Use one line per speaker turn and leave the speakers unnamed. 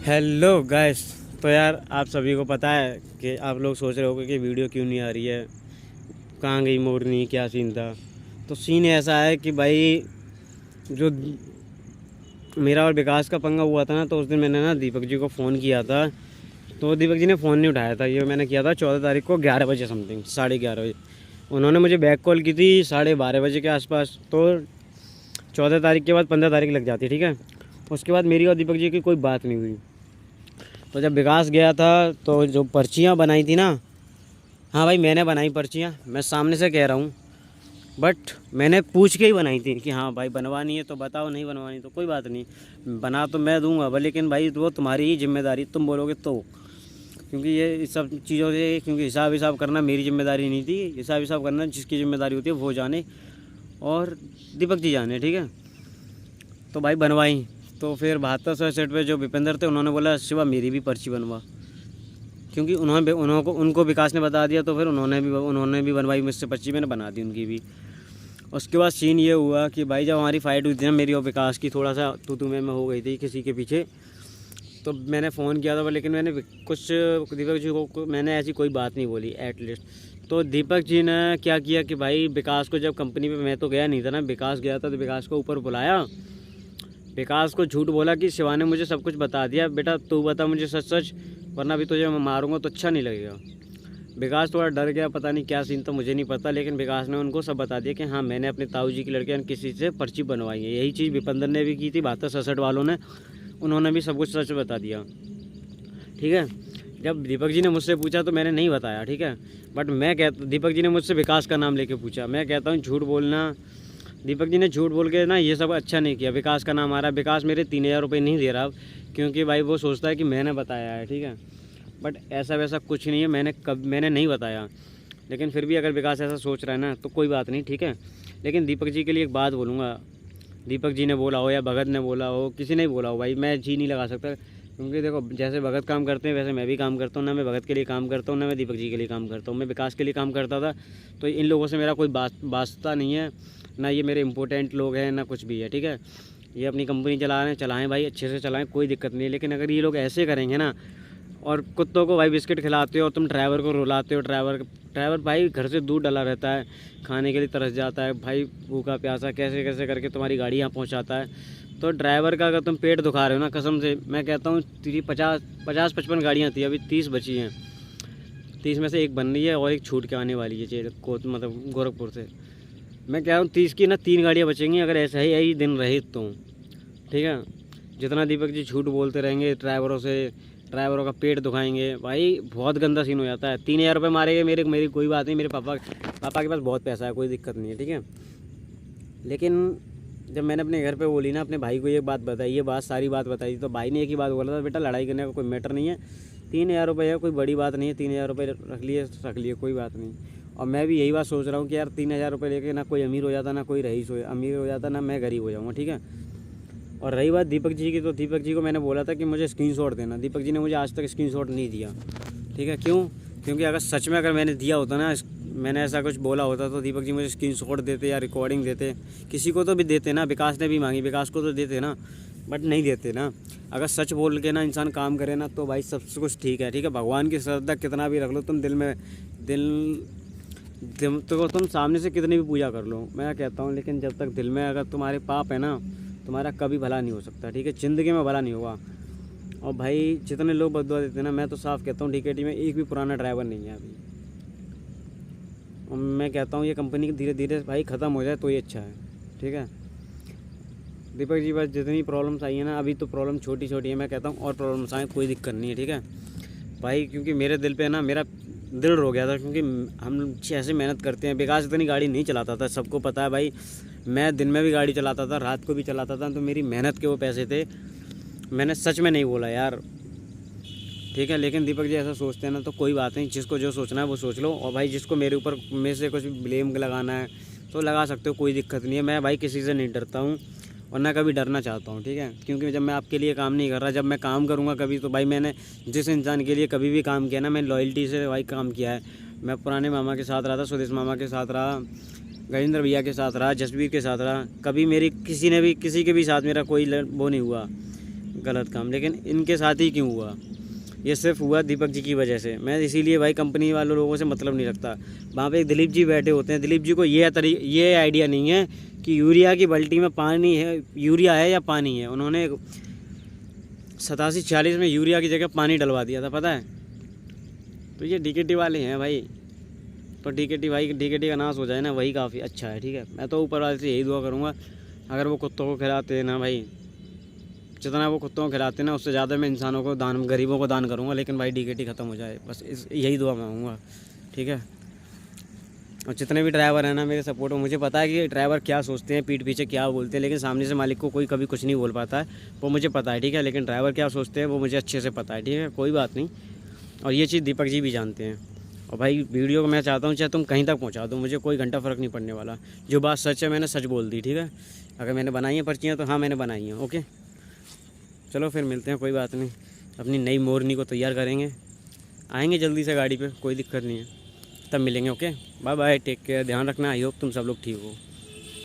Hello guys. तो यार आप सभी को पता है कि आप लोग सोच रहे होगे कि वीडियो क्यों नहीं आ रही है, कहाँ गई मोरनी, क्या सीन था। तो सीन ऐसा है कि भाई जो मेरा और विकास का पंगा हुआ था ना, तो उस दिन मैंने ना दीपक जी को फ़ोन किया था। तो दीपक जी ने फ़ोन नहीं उठाया था। ये मैंने किया था 14 तारीख को 11 बजे समथिंग, 11:30 बजे। उन्होंने मुझे बैक कॉल की थी 12:30 बजे के आसपास। तो 14 तारीख के बाद 15 तारीख लग जाती, ठीक है। उसके बाद मेरी और दीपक जी की कोई बात नहीं हुई। तो जब विकास गया था तो जो पर्चियाँ बनाई थी ना, हाँ भाई मैंने बनाई पर्चियाँ, मैं सामने से कह रहा हूँ। बट मैंने पूछ के ही बनाई थी कि हाँ भाई बनवानी है तो बताओ, नहीं बनवानी तो कोई बात नहीं, बना तो मैं दूंगा भाई, लेकिन भाई वो तुम्हारी ही जिम्मेदारी, तुम बोलोगे तो। क्योंकि ये इस सब चीज़ों से, क्योंकि हिसाब हिसाब करना मेरी जिम्मेदारी नहीं थी। हिसाब हिसाब करना जिसकी जिम्मेदारी होती है वो जाने, और दीपक जी जाने, ठीक है। तो भाई बनवाई। तो फिर 7200 सेट पे जो भूपेंद्र थे उन्होंने बोला शिवा मेरी भी पर्ची बनवा, क्योंकि उनको विकास ने बता दिया। तो फिर उन्होंने भी बनवाई मुझसे पर्ची, मैंने बना दी उनकी भी। उसके बाद सीन ये हुआ कि भाई जब हमारी फ़ाइट हुई थी ना, मेरी और विकास की, थोड़ा सा तू मैं हो गई थी किसी के पीछे। तो मैंने फ़ोन किया था, लेकिन मैंने कुछ दीपक जी को मैंने ऐसी कोई बात नहीं बोली एटलीस्ट। तो दीपक जी ने क्या किया कि भाई विकास को, जब कंपनी पे मैं तो गया नहीं था ना, विकास गया था, तो विकास को ऊपर बुलाया। विकास को झूठ बोला कि शिवा ने मुझे सब कुछ बता दिया, बेटा तू बता मुझे सच सच, वरना भी तुझे मैं मारूंगा तो अच्छा नहीं लगेगा। विकास थोड़ा डर गया, पता नहीं क्या सीन था, मुझे नहीं पता, लेकिन विकास ने उनको सब बता दिया कि हाँ मैंने अपने ताऊ जी की लड़के किसी से पर्ची बनवाई है। यही चीज़ विपेंद्र ने भी की थी, 7267 वालों ने, उन्होंने भी सब कुछ सच बता दिया, ठीक है। जब दीपक जी ने मुझसे पूछा तो मैंने नहीं बताया, ठीक है। बट मैं कहता, दीपक जी ने मुझसे विकास का नाम लेके पूछा, मैं कहता हूँ झूठ बोलना। दीपक जी ने झूठ बोल के ना ये सब अच्छा नहीं किया। विकास का नाम आ रहा है, विकास मेरे 3000 रुपये नहीं दे रहा अब, क्योंकि भाई वो सोचता है कि मैंने बताया है, ठीक है। बट ऐसा वैसा कुछ नहीं है, मैंने नहीं बताया। लेकिन फिर भी अगर विकास ऐसा सोच रहा है ना तो कोई बात नहीं, ठीक है। लेकिन दीपक जी के लिए एक बात बोलूँगा, दीपक जी ने बोला हो या भगत ने बोला हो, किसी ने बोला हो, भाई मैं जी नहीं लगा सकता। क्योंकि देखो जैसे भगत काम करते हैं वैसे मैं भी काम करता हूँ ना। मैं भगत के लिए काम करता हूँ ना, मैं दीपक जी के लिए काम करता हूँ। मैं विकास के लिए काम करता था, तो इन लोगों से मेरा कोई वास्ता नहीं है ना। ये मेरे इंपॉर्टेंट लोग हैं ना कुछ भी है, ठीक है। ये अपनी कंपनी चला रहे हैं, चलाएँ भाई, अच्छे से चलाएँ, कोई दिक्कत नहीं है। लेकिन अगर ये लोग ऐसे करेंगे ना, और कुत्तों को भाई बिस्किट खिलाते हो और तुम ड्राइवर को रुलाते हो, ड्राइवर भाई घर से दूर डला रहता है, खाने के लिए तरस जाता है भाई, भूखा प्यासा कैसे कैसे करके तुम्हारी गाड़ी यहाँ पहुँचाता है। तो ड्राइवर का अगर तुम पेट दुखा रहे हो ना, कसम से मैं कहता हूँ, तेरी 50-55 गाड़ियाँ थी, अभी 30 बची हैं। 30 में से एक बन रही है और एक छूट के आने वाली है मतलब गोरखपुर से। मैं कह रहा हूँ 30 की ना 3 गाड़ियाँ बचेंगी, अगर ऐसा ही यही दिन रहे तो, ठीक है। जितना दीपक जी झूठ बोलते रहेंगे ड्राइवरों से, ड्राइवरों का पेट दुखाएंगे भाई, बहुत गंदा सीन हो जाता है। 3000 रुपये मारेंगे मेरी कोई बात नहीं, मेरे पापा के पास बहुत पैसा है, कोई दिक्कत नहीं है, ठीक है। लेकिन जब मैंने अपने घर पे बोली ना, अपने भाई को ये बात बताई, ये बात सारी बात बताई, तो भाई ने एक ही बात बोला था, बेटा लड़ाई करने का कोई मैटर नहीं है, 3000 रुपये है, कोई बड़ी बात नहीं है, 3000 रुपये रख लिए कोई बात नहीं। और मैं भी यही बात सोच रहा हूँ कि यार 3000 रुपये लेके ना कोई अमीर हो जाता, ना कोई रईस अमीर हो जाता, ना मैं गरीब हो जाऊँगा, ठीक है। और रही बात दीपक जी की, तो दीपक जी को मैंने बोला था कि मुझे स्क्रीनशॉट देना, दीपक जी ने मुझे आज तक स्क्रीनशॉट नहीं दिया, ठीक है। क्यों? क्योंकि अगर सच में अगर मैंने दिया होता ना, मैंने ऐसा कुछ बोला होता, तो दीपक जी मुझे स्क्रीनशॉट देते या रिकॉर्डिंग देते, किसी को तो भी देते ना। विकास ने भी मांगी, विकास को तो देते ना, बट नहीं देते ना। अगर सच बोल के ना इंसान काम करे ना, तो भाई सब कुछ ठीक है, ठीक है। भगवान की श्रद्धा कितना भी रख लो तुम दिल में, तो तुम सामने से कितनी भी पूजा कर लो, मैं कहता हूँ, लेकिन जब तक दिल में अगर तुम्हारे पाप है ना, तुम्हारा कभी भला नहीं हो सकता, ठीक है। ज़िंदगी में भला नहीं होगा। और भाई जितने लोग बददुआ देते हैं ना, मैं तो साफ कहता हूँ डीकेटी में एक भी पुराना ड्राइवर नहीं है अभी। और मैं कहता हूँ ये कंपनी धीरे धीरे भाई ख़त्म हो जाए तो ही अच्छा है, ठीक है। दीपक जी बस जितनी प्रॉब्लम्स आई है ना, अभी तो प्रॉब्लम छोटी छोटी है, मैं कहता हूँ और प्रॉब्लम्स आए कोई दिक्कत नहीं है, ठीक है भाई। क्योंकि मेरे दिल पे ना मेरा दिल रो गया था, क्योंकि हम ऐसे मेहनत करते हैं। विकास इतनी गाड़ी नहीं चलाता था, सबको पता है भाई। मैं दिन में भी गाड़ी चलाता था, रात को भी चलाता था, तो मेरी मेहनत के वो पैसे थे, मैंने सच में नहीं बोला यार, ठीक है। लेकिन दीपक जी ऐसा सोचते हैं ना, तो कोई बात नहीं, जिसको जो सोचना है वो सोच लो। और भाई जिसको मेरे ऊपर में से कुछ ब्लेम लगाना है तो लगा सकते हो, कोई दिक्कत नहीं है। मैं भाई किसी से नहीं डरता हूँ और ना कभी डरना चाहता हूँ, ठीक है। क्योंकि जब मैं आपके लिए काम नहीं कर रहा, जब मैं काम करूँगा कभी, तो भाई मैंने जिस इंसान के लिए कभी भी काम किया ना, मैंने लॉयल्टी से भाई काम किया है। मैं पुराने मामा के साथ रहा था, सुदेश मामा के साथ रहा, गजेंद्र भैया के साथ रहा, जसवीर के साथ रहा, कभी मेरी किसी के भी साथ मेरा कोई वो नहीं हुआ। गलत काम, लेकिन इनके साथ ही क्यों हुआ? ये सिर्फ हुआ दीपक जी की वजह से। मैं इसीलिए भाई कंपनी वालों लोगों से मतलब नहीं रखता। वहाँ पे एक दिलीप जी बैठे होते हैं, दिलीप जी को ये आइडिया नहीं है कि यूरिया की बाल्टी में पानी है, यूरिया है या पानी है। उन्होंने 87-46 में यूरिया की जगह पानी डलवा दिया था, पता है। तो ये डीकेटी वाले हैं भाई। तो डीकेटी का नाश हो जाए ना, वही काफ़ी अच्छा है, ठीक है। मैं तो ऊपर वाले से यही दुआ करूँगा, अगर वो कुत्तों को खिलाते हैं ना भाई, जितना वो कुत्तों को खिलाते हैं ना, उससे ज़्यादा मैं इंसानों को दान, गरीबों को दान करूँगा। लेकिन भाई डीकेटी ख़त्म हो जाए, बस यही दुआ मांगूँगा, ठीक है। और जितने भी ड्राइवर हैं ना मेरे सपोर्ट में, मुझे पता है कि ड्राइवर क्या सोचते हैं, पीठ पीछे क्या बोलते हैं, लेकिन सामने से मालिक को कोई कभी कुछ नहीं बोल पाता है, वो मुझे पता है, ठीक है। लेकिन ड्राइवर क्या सोचते हैं वो मुझे अच्छे से पता है, ठीक है, कोई बात नहीं। और ये चीज़ दीपक जी भी जानते हैं। और भाई वीडियो को मैं चाहता हूँ चाहे तुम कहीं तक पहुँचा दो, मुझे कोई घंटा फ़र्क नहीं पड़ने वाला। जो बात सच है मैंने सच बोल दी, ठीक है। अगर मैंने बनाई है पर्चियाँ तो हाँ मैंने बनाई हैं, ओके। चलो फिर मिलते हैं, कोई बात नहीं। अपनी नई मोरनी को तैयार करेंगे, आएंगे जल्दी से गाड़ी पे, कोई दिक्कत नहीं है। तब मिलेंगे, okay. Bye bye, take care, ध्यान रखना। आई होप तुम सब लोग ठीक हो।